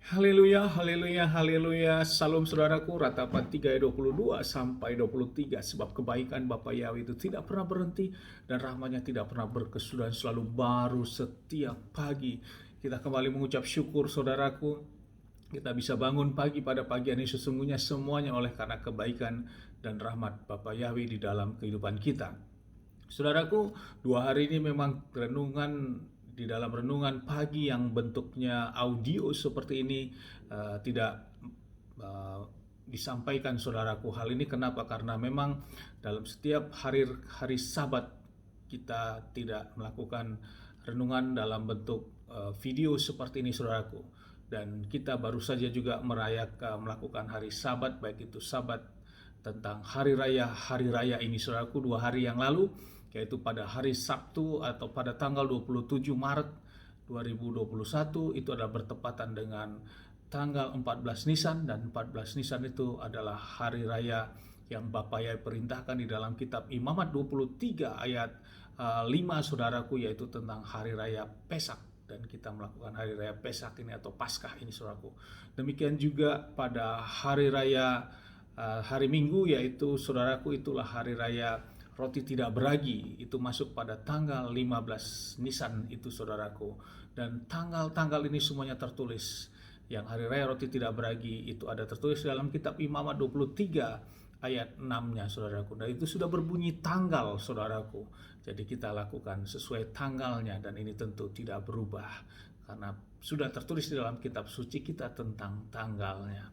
Haleluya, haleluya, haleluya. Salam saudaraku, Ratapan 3 ayat 22 sampai 23. Sebab kebaikan Bapa Yahweh itu tidak pernah berhenti dan rahmatnya tidak pernah berkesudahan, selalu baru setiap pagi. Kita kembali mengucap syukur saudaraku. Kita bisa bangun pagi pada pagi ini sesungguhnya semuanya oleh karena kebaikan dan rahmat Bapa Yahweh di dalam kehidupan kita. Saudaraku, 2 hari ini memang di dalam renungan pagi yang bentuknya audio seperti ini tidak uh, disampaikan saudaraku. Hal ini kenapa? Karena memang dalam setiap hari Sabat kita tidak melakukan renungan dalam bentuk video seperti ini saudaraku. Dan kita baru saja juga melakukan hari Sabat, baik itu Sabat tentang hari raya ini saudaraku 2 hari yang lalu, yaitu pada hari Sabtu atau pada tanggal 27 Maret 2021. Itu adalah bertepatan dengan tanggal 14 Nisan, dan 14 Nisan itu adalah hari raya yang Bapak Yahweh perintahkan di dalam kitab Imamat 23 ayat 5 saudaraku, yaitu tentang hari raya Pesak. Dan kita melakukan hari raya Pesak ini atau Paskah ini saudaraku. Demikian juga pada hari raya hari Minggu, yaitu saudaraku itulah hari raya roti tidak beragi, itu masuk pada tanggal 15 Nisan itu saudaraku. Dan tanggal-tanggal ini semuanya tertulis. Yang hari raya roti tidak beragi itu ada tertulis dalam kitab Imamat 23 ayat 6-nya saudaraku. Dan itu sudah berbunyi tanggal saudaraku. Jadi kita lakukan sesuai tanggalnya, dan ini tentu tidak berubah karena sudah tertulis di dalam kitab suci kita tentang tanggalnya.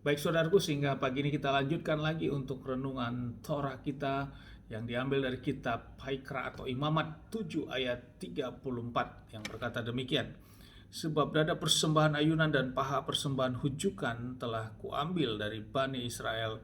Baik saudaraku, sehingga pagi ini kita lanjutkan lagi untuk renungan Torah kita yang diambil dari kitab Paikra atau Imamat 7 ayat 34 yang berkata demikian. Sebab dada persembahan ayunan dan paha persembahan hujukan telah kuambil dari Bani Israel,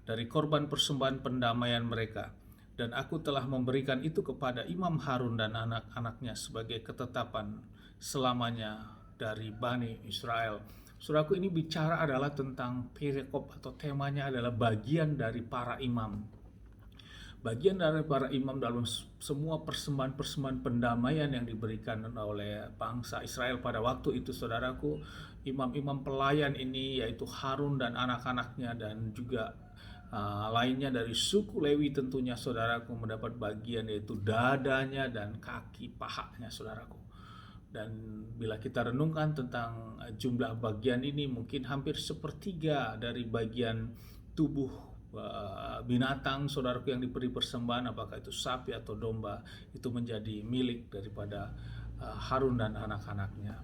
dari korban persembahan pendamaian mereka. Dan aku telah memberikan itu kepada Imam Harun dan anak-anaknya sebagai ketetapan selamanya dari Bani Israel. Saudaraku, ini bicara adalah tentang perikop atau temanya adalah bagian dari para imam. Bagian dari para imam dalam semua persembahan-persembahan pendamaian yang diberikan oleh bangsa Israel pada waktu itu saudaraku. Imam-imam pelayan ini yaitu Harun dan anak-anaknya, dan juga lainnya dari suku Lewi tentunya saudaraku, mendapat bagian yaitu dadanya dan kaki pahanya saudaraku. Dan bila kita renungkan tentang jumlah bagian ini, mungkin hampir sepertiga dari bagian tubuh binatang saudaraku yang diberi persembahan, apakah itu sapi atau domba, itu menjadi milik daripada Harun dan anak-anaknya.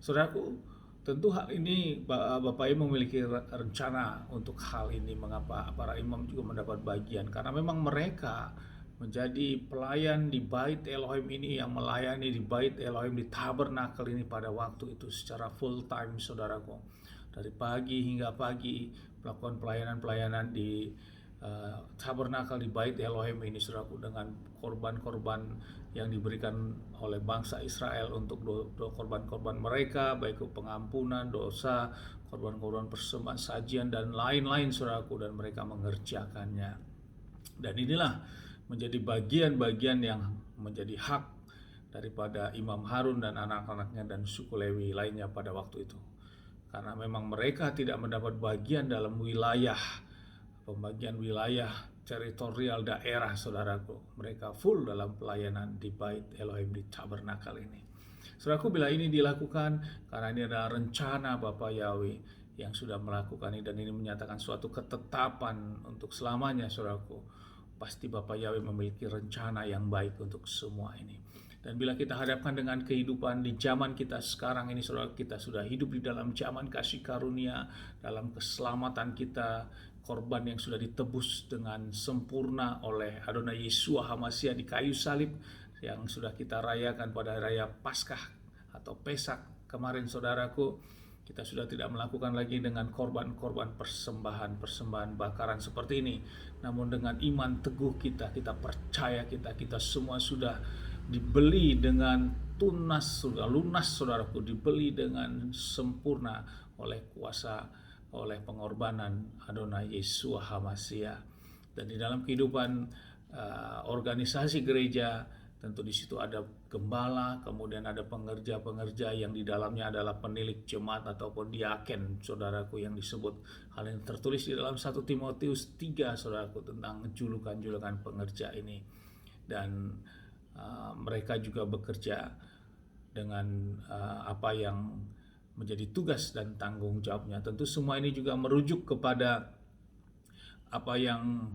Saudaraku, tentu hal ini Bapak Ibu memiliki rencana untuk hal ini. Mengapa para imam juga mendapat bagian? Karena memang mereka menjadi pelayan di Bait Elohim ini, yang melayani di Bait Elohim di tabernakel ini pada waktu itu secara full time saudaraku. Dari pagi hingga pagi melakukan pelayanan-pelayanan di tabernakel di Bait Elohim ini saudaraku, dengan korban-korban yang diberikan oleh bangsa Israel untuk korban-korban mereka, baik pengampunan dosa, korban-korban persembahan sajian dan lain-lain saudaraku, dan mereka mengerjakannya. Dan inilah menjadi bagian-bagian yang menjadi hak daripada Imam Harun dan anak-anaknya dan suku Lewi lainnya pada waktu itu. Karena memang mereka tidak mendapat bagian dalam pembagian wilayah teritorial daerah saudaraku. Mereka full dalam pelayanan di Bait Elohim di tabernakel ini. Saudaraku, bila ini dilakukan karena ini adalah rencana Bapa Yahweh yang sudah melakukan ini, dan ini menyatakan suatu ketetapan untuk selamanya saudaraku, pasti Bapa Yahweh memiliki rencana yang baik untuk semua ini. Dan bila kita hadapkan dengan kehidupan di zaman kita sekarang ini saudara, kita sudah hidup di dalam zaman kasih karunia, dalam keselamatan kita, korban yang sudah ditebus dengan sempurna oleh Adonai Yeshua HaMashiach di kayu salib, yang sudah kita rayakan pada raya Paskah atau Pesak kemarin saudaraku. Kita sudah tidak melakukan lagi dengan korban-korban persembahan bakaran seperti ini. Namun dengan iman teguh kita percaya kita semua sudah dibeli dengan sudah lunas saudaraku, dibeli dengan sempurna oleh pengorbanan Adonai Yeshua HaMashiach. Dan di dalam kehidupan organisasi gereja Tentu di situ ada gembala, kemudian ada pengerja-pengerja yang di dalamnya adalah penilik jemaat ataupun diaken, saudaraku, yang disebut. Hal yang tertulis di dalam 1 Timotius 3, saudaraku, tentang julukan-julukan pengerja ini. Dan mereka juga bekerja dengan apa yang menjadi tugas dan tanggung jawabnya. Tentu semua ini juga merujuk kepada apa yang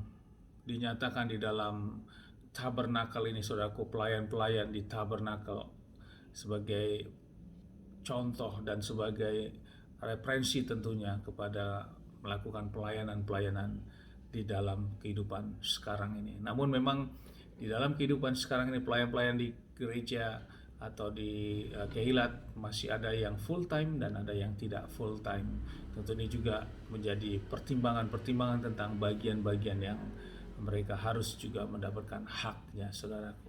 dinyatakan di dalam tabernakel ini, saudaraku, pelayan-pelayan di tabernakel sebagai contoh dan sebagai referensi tentunya kepada melakukan pelayanan-pelayanan di dalam kehidupan sekarang ini. Namun memang di dalam kehidupan sekarang ini pelayan-pelayan di gereja atau di kehilat masih ada yang full time dan ada yang tidak full time. Tentu ini juga menjadi pertimbangan-pertimbangan tentang bagian-bagian yang mereka harus juga mendapatkan haknya, saudaraku.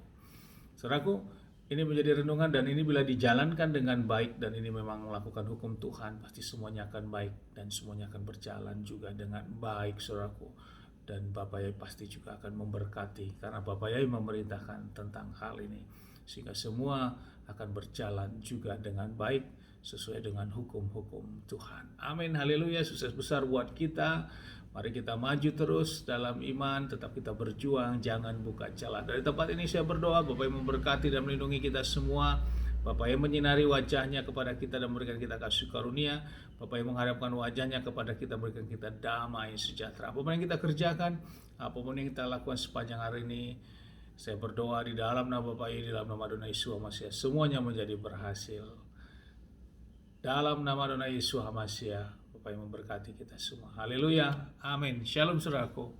Saudaraku, ini menjadi renungan, dan ini bila dijalankan dengan baik dan ini memang melakukan hukum Tuhan, pasti semuanya akan baik dan semuanya akan berjalan juga dengan baik, saudaraku. Dan Bapak Yai pasti juga akan memberkati karena Bapak Yai memerintahkan tentang hal ini, sehingga semua akan berjalan juga dengan baik sesuai dengan hukum-hukum Tuhan. Amin, haleluya. Sukses besar buat kita. Mari kita maju terus dalam iman, tetap kita berjuang, jangan buka celah. Dari tempat ini saya berdoa, Bapak yang memberkati dan melindungi kita semua. Bapak yang menyinari wajahnya kepada kita dan memberikan kita kasih karunia. Bapak yang menghadapkan wajahnya kepada kita, memberikan kita damai sejahtera. Apapun yang kita kerjakan, apapun yang kita lakukan sepanjang hari ini, saya berdoa di dalam nama Bapa, di dalam nama Adonai Yeshua Mashiach, semuanya menjadi berhasil. Dalam nama Adonai Yeshua Mashiach, Bapak yang memberkati kita semua. Haleluya. Amin. Shalom, saudaraku.